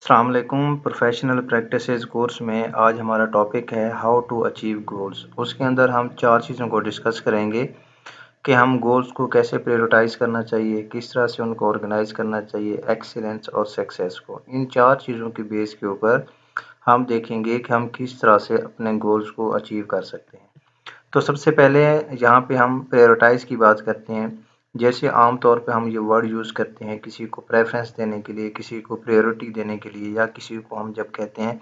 अस्सलाम वालेकुम। Professional practices course में आज हमारा टॉपिक है हाउ टू अचीव गोल्स। उसके अंदर हम 4 चीज़ों को डिस्कस करेंगे कि हम गोल्स को कैसे प्रायोरिटाइज़ करना चाहिए, किस तरह से उनको ऑर्गेनाइज़ करना चाहिए, एक्सीलेंस और सक्सेस को। इन 4 चीज़ों की बेस के ऊपर हम देखेंगे कि हम किस तरह से अपने गोल्स को अचीव कर सकते हैं। तो सबसे पहले यहाँ पे हम प्रायोरिटाइज़ की बात करते हैं। जैसे आम तौर पे हम ये वर्ड यूज़ करते हैं किसी को प्रेफ़रेंस देने के लिए, किसी को प्रायोरिटी देने के लिए, या किसी को हम जब कहते हैं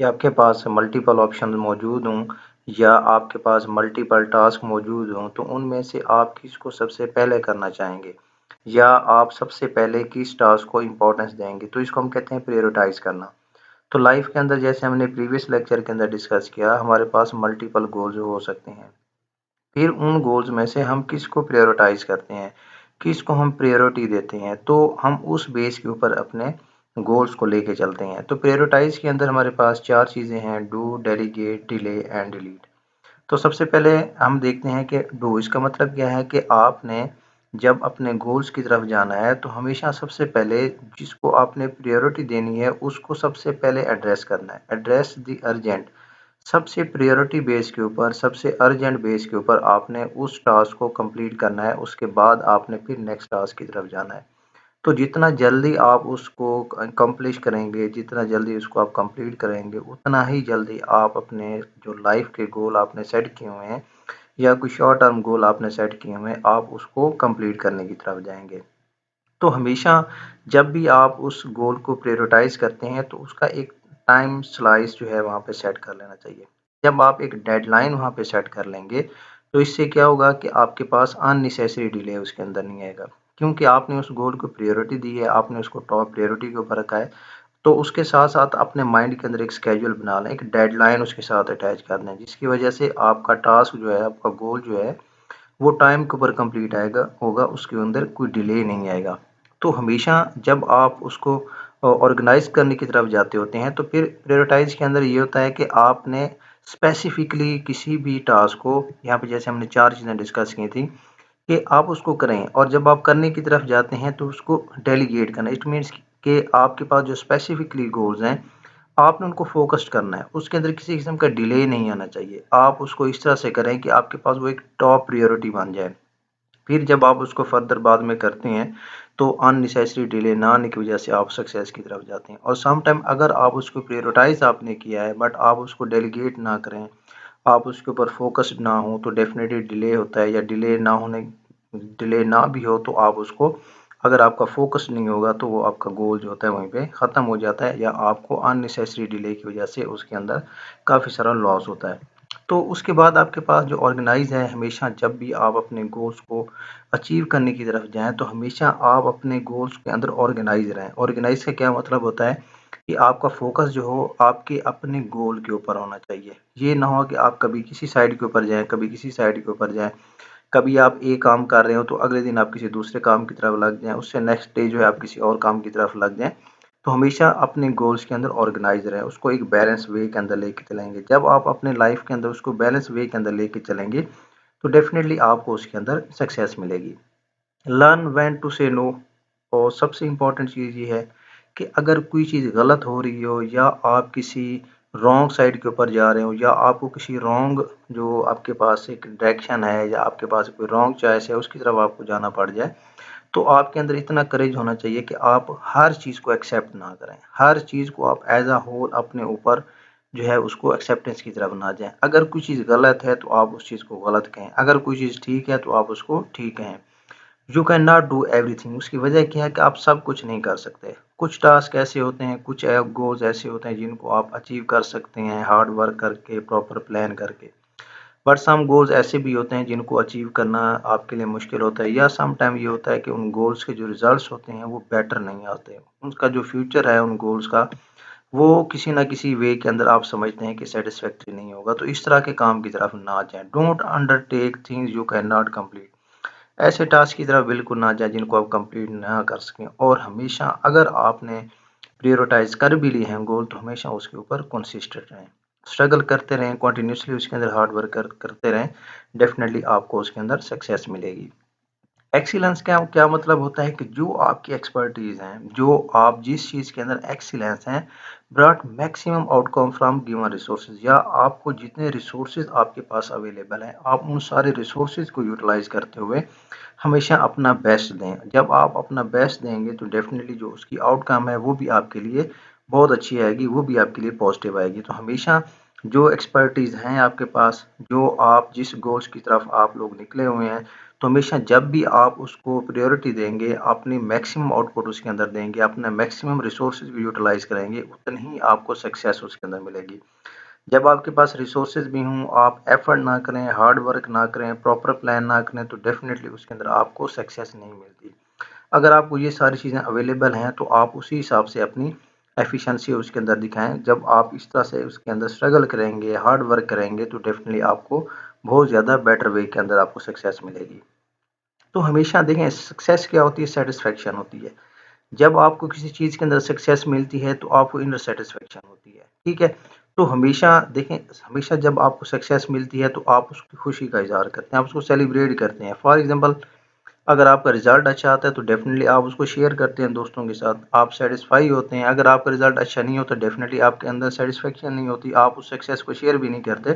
कि आपके पास मल्टीपल ऑप्शन मौजूद हों या आपके पास मल्टीपल टास्क मौजूद हों, तो उनमें से आप किसको सबसे पहले करना चाहेंगे या आप सबसे पहले किस टास्क को इम्पोर्टेंस देंगे, तो इसको हम कहते हैं प्रायोरिटाइज़ करना। तो लाइफ के अंदर जैसे हमने प्रीवियस लेक्चर के अंदर डिस्कस किया, हमारे पास मल्टीपल गोल्स हो सकते हैं। फिर उन गोल्स में से हम किसको प्रायोरिटाइज़ करते हैं, किसको हम प्रायोरिटी देते हैं, तो हम उस बेस के ऊपर अपने गोल्स को लेके चलते हैं। तो प्रायोरिटाइज़ के अंदर हमारे पास 4 चीज़ें हैं: do, delegate, delay and delete. तो सबसे पहले हम देखते हैं कि डू, इसका मतलब क्या है कि आपने जब अपने गोल्स की तरफ जाना है तो हमेशा सबसे पहले जिसको आपने प्रायोरिटी देनी है उसको सबसे पहले एड्रेस करना है। Address the urgent. सबसे प्रायोरिटी बेस के ऊपर, सबसे अर्जेंट बेस के ऊपर आपने उस टास्क को कंप्लीट करना है। उसके बाद आपने फिर नेक्स्ट टास्क की तरफ जाना है। तो जितना जल्दी आप उसको अकम्प्लिश करेंगे, जितना जल्दी उसको आप कंप्लीट करेंगे, उतना ही जल्दी आप अपने जो लाइफ के गोल आपने सेट किए हुए हैं या कोई शॉर्ट टर्म गोल आपने सेट किए हुए हैं, आप उसको कंप्लीट करने की तरफ जाएंगे। तो हमेशा जब भी आप उस गोल को प्रायोरिटाइज़ करते हैं तो उसका एक टाइम स्लाइस जो है वहाँ पे सेट कर लेना चाहिए। जब आप एक डेडलाइन वहाँ पे सेट कर लेंगे तो इससे क्या होगा कि आपके पास अननेसेसरी डिले उसके अंदर नहीं आएगा, क्योंकि आपने उस गोल को प्रायोरिटी दी है, आपने उसको टॉप प्रायोरिटी के ऊपर रखा है। तो उसके साथ-साथ अपने माइंड के अंदर एक शेड्यूल बना लें, एक डेडलाइन उसके साथ अटैच कर दें, जिसकी वजह से आपका टास्क जो है, आपका गोल जो है, वो टाइम के ऊपर कंप्लीट आएगा होगा, उसके अंदर कोई डिले नहीं आएगा। तो हमेशा जब आप उसको ऑर्गेनाइज़ करने की तरफ जाते होते हैं, तो फिर प्रायोरिटाइज़ के अंदर ये होता है कि आपने स्पेसिफ़िकली किसी भी टास्क को, यहाँ पे जैसे हमने 4 चीज़ें डिस्कस की थी, कि आप उसको करें, और जब आप करने की तरफ जाते हैं तो उसको डेलीगेट करना। इट मीन्स कि आपके पास जो स्पेसिफ़िकली गोल्स हैं, आपने उनको फ़ोकस्ड करना है। उसके अंदर किसी किस्म का डिले नहीं आना चाहिए। आप उसको इस तरह से करें कि आपके पास वो एक टॉप प्रायोरिटी बन जाए। फिर जब आप उसको फर्दर बाद में करते हैं, तो अननेसेसरी डिले ना आने की वजह से आप सक्सेस की तरफ जाते हैं। और सम टाइम अगर आप उसको प्रायोरिटाइज़ आपने किया है बट आप उसको डेलीगेट ना करें, आप उसके ऊपर फ़ोकस्ड ना हों, तो डेफ़िनेटली डिले होता है, या डिले ना भी हो तो आप उसको, अगर आपका फ़ोकस नहीं होगा तो वो आपका गोल जो होता है वहीं पे ख़त्म हो जाता है, या आपको अननेसेसरी डिले की वजह से उसके अंदर काफ़ी सारा लॉस होता है। तो उसके बाद आपके पास जो ऑर्गेनाइज़ है, हमेशा जब भी आप अपने गोल्स को अचीव करने की तरफ जाएँ, तो हमेशा आप अपने गोल्स के अंदर ऑर्गेनाइज़ रहें। ऑर्गेनाइज़ का क्या मतलब होता है कि आपका फ़ोकस जो हो आपके अपने गोल के ऊपर होना चाहिए। ये ना हो कि आप कभी किसी साइड के ऊपर जाएँ, कभी किसी साइड के ऊपर जाएँ। कभी आप एक काम कर रहे हो तो अगले दिन आप किसी दूसरे काम की तरफ लग जाएँ, उससे नेक्स्ट डे जो है आप किसी और काम की तरफ लग जाएँ। तो हमेशा अपने गोल्स के अंदर ऑर्गेनाइज़ रहें, उसको एक बैलेंस वे के अंदर लेके चलेंगे। जब आप अपने लाइफ़ के अंदर उसको बैलेंस वे के अंदर लेके चलेंगे, तो डेफ़िनेटली आपको उसके अंदर सक्सेस मिलेगी। लर्न व्हेन टू से नो। और सबसे इम्पोर्टेंट चीज़ ये है कि अगर कोई चीज़ गलत हो रही हो, या आप किसी रॉन्ग साइड के ऊपर जा रहे हो, या आपको किसी रॉन्ग, जो आपके पास एक डायरेक्शन है, या आपके पास कोई रॉन्ग चॉइस है, उसकी तरफ आपको जाना पड़ जाए, तो आपके अंदर इतना करेज होना चाहिए कि आप हर चीज़ को एक्सेप्ट ना करें। हर चीज़ को आप एज़ अ होल अपने ऊपर जो है उसको एक्सेप्टेंस की तरफ ना जाएँ। अगर कोई चीज़ गलत है तो आप उस चीज़ को गलत कहें, अगर कोई चीज़ ठीक है तो आप उसको ठीक कहें। You can not do everything. उसकी वजह क्या है कि आप सब कुछ नहीं कर सकते। कुछ टास्क ऐसे होते हैं, कुछ गोल्स ऐसे होते हैं जिनको आप अचीव कर सकते हैं हार्ड वर्क करके, प्रॉपर प्लान करके। बट सम गोल्स ऐसे भी होते हैं जिनको अचीव करना आपके लिए मुश्किल होता है, या सम टाइम ये होता है कि उन गोल्स के जो रिजल्ट्स होते हैं वो बेटर नहीं आते। उनका जो फ्यूचर है उन गोल्स का, वो किसी न किसी वे के अंदर आप समझते हैं कि सैटिस्फैक्टरी नहीं होगा। तो इस तरह के काम की तरफ ना जाएँ। Don't undertake things you can not complete. ऐसे टास्क की तरफ बिल्कुल ना जाएँ जिनको आप कंप्लीट ना कर सकें। और हमेशा अगर आपने प्रायोरिटाइज़ कर भी लिए हैं गोल, तो हमेशा उसके ऊपर कंसिस्टेंट रहें। स्ट्रगल करते रहें, कंटिन्यूअसली उसके अंदर हार्ड वर्क करते रहें। डेफ़िनेटली आपको उसके अंदर सक्सेस मिलेगी। एक्सीलेंस क्या क्या मतलब होता है कि जो आपकी एक्सपर्टीज हैं, जो आप जिस चीज़ के अंदर एक्सीलेंस हैं, brought maximum outcome from given resources, या आपको जितने रिसोर्सेज आपके पास अवेलेबल हैं आप उन सारे रिसोर्सेज को यूटिलाइज करते हुए हमेशा अपना बेस्ट दें। जब आप अपना बेस्ट देंगे तो डेफिनेटली जो उसकी आउटकम है वो भी आपके लिए बहुत अच्छी आएगी, वो भी आपके लिए पॉजिटिव आएगी। तो हमेशा जो एक्सपर्टीज़ हैं आपके पास, जो आप जिस गोल्स की तरफ आप लोग निकले हुए हैं, तो हमेशा जब भी आप उसको प्रायोरिटी देंगे, अपनी मैक्सिमम आउटपुट उसके अंदर देंगे, अपना मैक्सिमम रिसोर्सेज भी यूटिलाइज करेंगे, उतनी ही आपको सक्सेस उसके अंदर मिलेगी। जब आपके पास रिसोर्सेज भी हों, आप एफर्ट ना करें, हार्ड वर्क ना करें, प्रॉपर प्लान ना करें, तो डेफिनेटली उसके अंदर आपको सक्सेस नहीं मिलती। अगर आपको ये सारी चीज़ें अवेलेबल हैं तो आप उसी हिसाब से अपनी एफिशिएंसी उसके अंदर दिखाएं। जब आप इस तरह से उसके अंदर स्ट्रगल करेंगे, हार्ड वर्क करेंगे, तो डेफिनेटली आपको बहुत ज़्यादा बेटर वे के अंदर आपको सक्सेस मिलेगी। तो हमेशा देखें, सक्सेस क्या होती है? सेटिस्फेक्शन होती है। जब आपको किसी चीज़ के अंदर सक्सेस मिलती है तो आपको इनर सेटिस्फेक्शन होती है, ठीक है? तो हमेशा देखें, हमेशा जब आपको सक्सेस मिलती है तो आप उसकी खुशी का इज़हार करते हैं, आप उसको सेलिब्रेट करते हैं। फॉर एग्ज़ाम्पल, अगर आपका रिज़ल्ट अच्छा आता है तो डेफ़िनेटली आप उसको शेयर करते हैं दोस्तों के साथ, आप सैटिस्फ़ाई होते हैं। अगर आपका रिज़ल्ट अच्छा नहीं होता, डेफ़िनेटली आपके अंदर सैटिस्फैक्शन नहीं होती, आप उस सक्सेस को शेयर भी नहीं करते।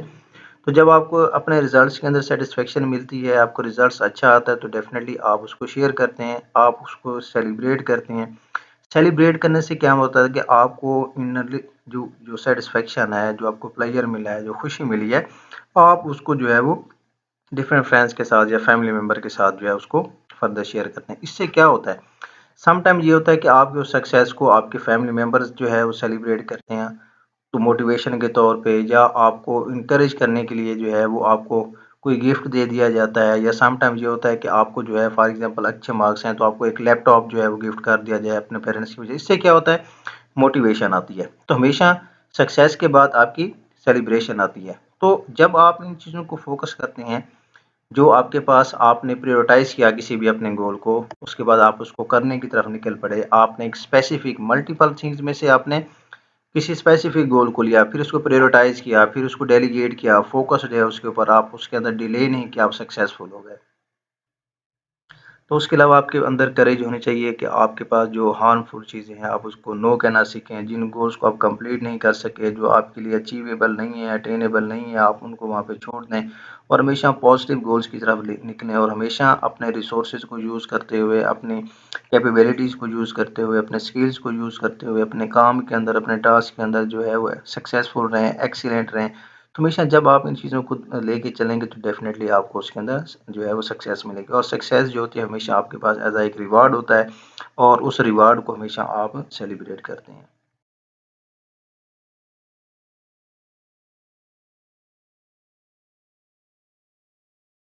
तो जब आपको अपने रिज़ल्ट्स के अंदर सैटिस्फैक्शन मिलती है, आपको रिज़ल्ट्स अच्छा आता है, तो डेफ़िनेटली आप उसको शेयर करते हैं, आप उसको सेलिब्रेट करते हैं। सेलिब्रेट करने से क्या होता है कि आपको इनरली जो जो सैटिस्फैक्शन है, जो आपको प्लेज़र मिला है, जो खुशी मिली है, आप उसको जो है वो डिफरेंट फ्रेंड्स के साथ या फैमिली मेंबर के साथ जो है उसको फर्दर शेयर करते हैं। इससे क्या होता है, समटाइम ये होता है कि आपके उस सक्सेस को आपके फैमिली मेंबर्स जो है वो सेलिब्रेट करते हैं, तो मोटिवेशन के तौर पे या आपको इनकरेज करने के लिए जो है वो आपको कोई गिफ्ट दे दिया जाता है, या समटाइम ये होता है कि आपको जो है फॉर एग्जांपल अच्छे मार्क्स हैं तो आपको एक लैपटॉप जो है वो गिफ्ट कर दिया जाए अपने पेरेंट्स की वजह। इससे क्या होता है, मोटिवेशन आती है। तो हमेशा सक्सेस के बाद आपकी सेलिब्रेशन आती है। तो जब आप इन चीज़ों को फोकस करते हैं, जो आपके पास आपने प्रायोरिटाइज़ किया किसी भी अपने गोल को, उसके बाद आप उसको करने की तरफ निकल पड़े। आपने एक स्पेसिफिक मल्टीपल थिंग्स में से आपने किसी स्पेसिफिक गोल को लिया, फिर उसको प्रायोरिटाइज़ किया, फिर उसको डेलीगेट किया, फ़ोकस्ड है उसके ऊपर, आप उसके अंदर डिले नहीं किया, आप सक्सेसफुल हो गए। तो उसके अलावा आपके अंदर करेज होनी चाहिए कि आपके पास जो हार्मफुल चीज़ें हैं आप उसको नो कहना सीखें। जिन गोल्स को आप कंप्लीट नहीं कर सके, जो आपके लिए अचीवेबल नहीं है, अटेनेबल नहीं है, आप उनको वहाँ पे छोड़ दें और हमेशा पॉजिटिव गोल्स की तरफ निकलें, और हमेशा अपने रिसोर्सेज को यूज़ करते हुए, अपनी कैपेबिलिटीज़ को यूज़ करते हुए, अपने स्किल्स को यूज़ करते हुए, अपने काम के अंदर, अपने टास्क के अंदर जो है वो सक्सेसफुल रहें, एक्सीलेंट रहें। तो हमेशा जब आप इन चीज़ों को लेके चलेंगे तो डेफ़िनेटली आपको उसके अंदर जो है वो सक्सेस मिलेगी, और सक्सेस जो होती है हमेशा आपके पास एज़ अ एक रिवार्ड होता है, और उस रिवार्ड को हमेशा आप सेलिब्रेट करते हैं।